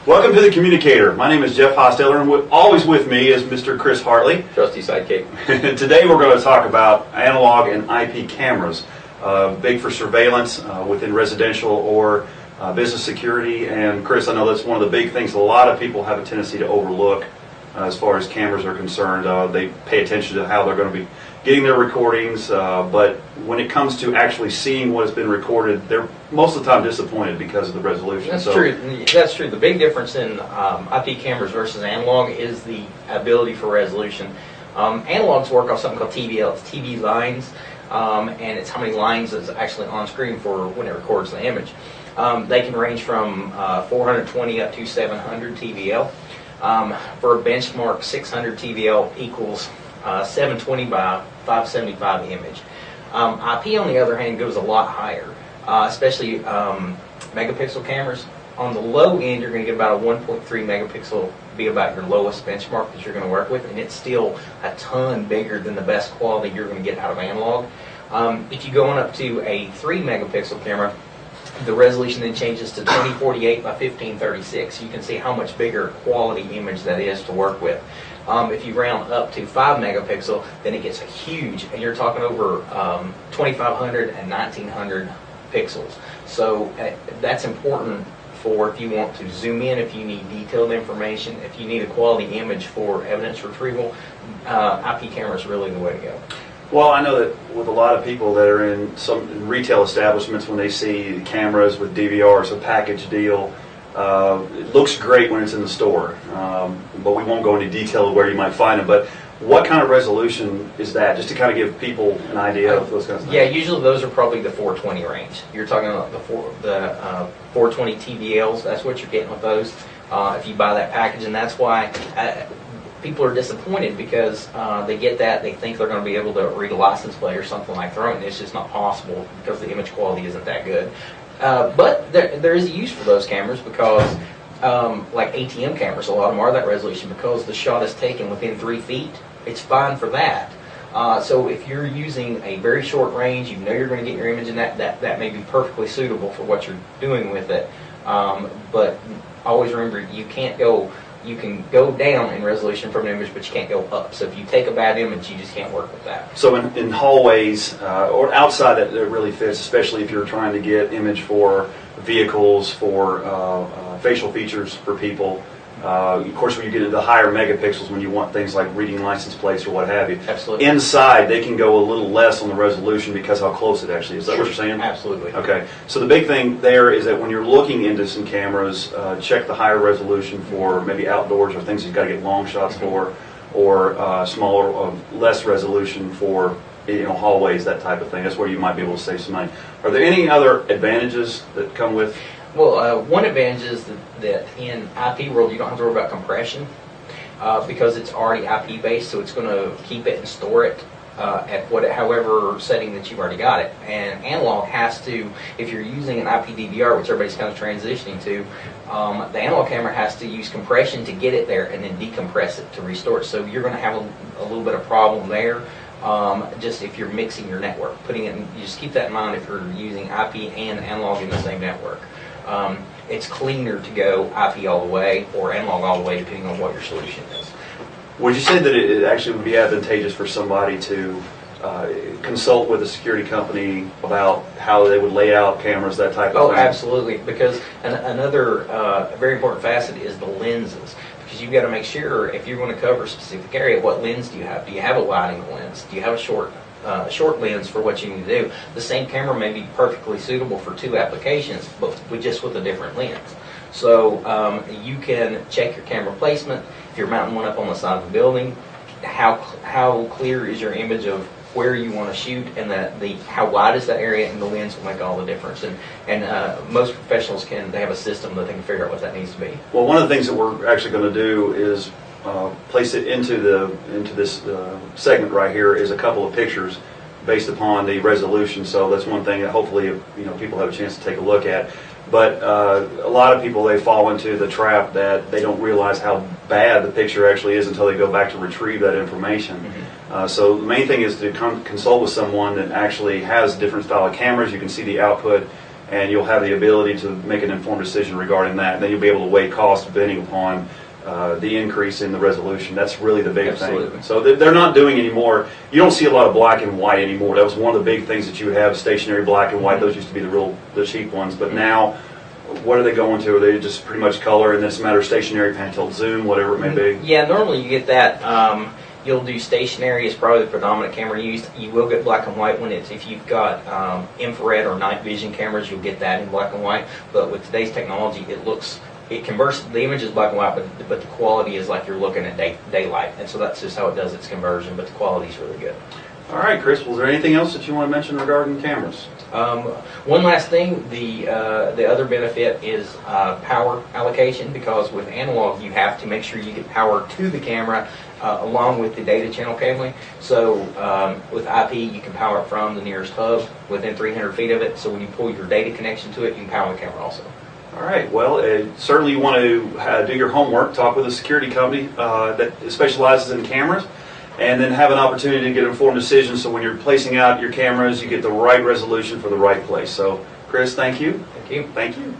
Welcome to The Communicator. My name is Jeff Hosteller, and always with me is Mr. Chris Hartley. Trusty sidekick. Today we're going to talk about analog and IP cameras, big for surveillance within residential or business security. And Chris, I know that's one of the big things a lot of people have a tendency to overlook as far as cameras are concerned. They pay attention to how they're going to be getting their recordings, but when it comes to actually seeing what has been recorded, they're most of the time disappointed because of the resolution. That's true. That's true. The big difference in IP cameras versus analog is the ability for resolution. Analogs work off something called TVL. It's TV lines, and it's how many lines is actually on screen for when it records the image. They can range from 420 up to 700 TVL. For a benchmark, 600 TVL equals 720 by 575 image. IP, on the other hand, goes a lot higher, especially megapixel cameras. On the low end, you're going to get about a 1.3 megapixel, be about your lowest benchmark that you're going to work with, and it's still a ton bigger than the best quality you're going to get out of analog. If you go on up to a 3 megapixel camera, the resolution then changes to 2048 by 1536. You can see how much bigger quality image that is to work with. If you round up to 5 megapixel, then it gets huge, and you're talking over 2500 and 1900 pixels. So that's important for if you want to zoom in, if you need detailed information, if you need a quality image for evidence retrieval. IP camera is really the way to go. Well, I know that with a lot of people that are in some retail establishments, when they see cameras with DVRs, a package deal, it looks great when it's in the store, but we won't go into detail of where you might find them. But what kind of resolution is that, just to kind of give people an idea of those kinds of things? Yeah, usually those are probably the 420 range. You're talking about the 420 TVLs. That's what you're getting with those if you buy that package, and that's why people are disappointed because they get that, they think they're going to be able to read a license plate or something like that, and it's just not possible because the image quality isn't that good. But there is a use for those cameras because, like ATM cameras, a lot of them are that resolution because the shot is taken within 3 feet. It's fine for that. So if you're using a very short range, you know you're going to get your image in that may be perfectly suitable for what you're doing with it. But always remember, you can go down in resolution from an image, but you can't go up. So if you take a bad image, you just can't work with that. So in hallways or outside, that really fits, especially if you're trying to get image for vehicles, for facial features for people. Of course, when you get into the higher megapixels, when you want things like reading license plates or what have you. Absolutely. Inside, they can go a little less on the resolution because how close it actually is. Is that what you're saying? Absolutely. Okay. So the big thing there is that when you're looking into some cameras, check the higher resolution for maybe outdoors or things you've got to get long shots for, or smaller, less resolution for hallways, that type of thing. That's where you might be able to save some money. Are there any other advantages that come with? Well, one advantage is that in IP world, you don't have to worry about compression because it's already IP based, so it's going to keep it and store it at however setting that you've already got it. And analog has to, if you're using an IP DVR, which everybody's kind of transitioning to, the analog camera has to use compression to get it there and then decompress it to restore it. So you're going to have a little bit of problem there. Just if you're mixing your network, you just keep that in mind if you're using IP and analog in the same network. It's cleaner to go IP all the way or analog all the way, depending on what your solution is. Would you say that it actually would be advantageous for somebody to consult with a security company about how they would lay out cameras, that type of thing? Oh, absolutely, because another very important facet is the lenses. Because you've got to make sure, if you're going to cover a specific area, what lens do you have? Do you have a wide angle lens? Do you have a short lens for what you need to do? The same camera may be perfectly suitable for 2 applications, but with a different lens. So you can check your camera placement. If you're mounting one up on the side of the building, how clear is your image of where you want to shoot, and how wide is that area, and the lens will make all the difference. And most professionals they have a system that they can figure out what that needs to be. Well, one of the things that we're actually going to do is place it into this segment right here is a couple of pictures based upon the resolution. So that's one thing that hopefully people have a chance to take a look at. But a lot of people, they fall into the trap that they don't realize how bad the picture actually is until they go back to retrieve that information. Mm-hmm. So the main thing is to consult with someone that actually has different style of cameras. You can see the output. and you'll have the ability to make an informed decision regarding that. And then you'll be able to weigh cost depending upon the increase in the resolution. That's really the big Absolutely. thing. So they're not doing anymore. You don't see a lot of black and white anymore. That was one of the big things that you would have, stationary black and white. Those used to be the cheap ones. But now, what are they going to? Are they just pretty much color, and then it's a matter of stationary, handheld zoom, whatever it may be? Yeah, normally you get that. You'll do stationary is probably the predominant camera used. You will get black and white when it's, if you've got infrared or night vision cameras, you'll get that in black and white. But with today's technology, it converts, the image is black and white, but the quality is like you're looking at daylight. And so that's just how it does its conversion, but the quality is really good. All right, Chris, was there anything else that you want to mention regarding cameras? One last thing, the other benefit is power allocation, because with analog you have to make sure you get power to the camera along with the data channel cabling. So with IP you can power it from the nearest hub within 300 feet of it, so when you pull your data connection to it, you can power the camera also. All right, well, certainly you want to do your homework, talk with a security company that specializes in cameras, and then have an opportunity to get informed decisions, so when you're placing out your cameras, you get the right resolution for the right place. So, Chris, thank you. Thank you. Thank you.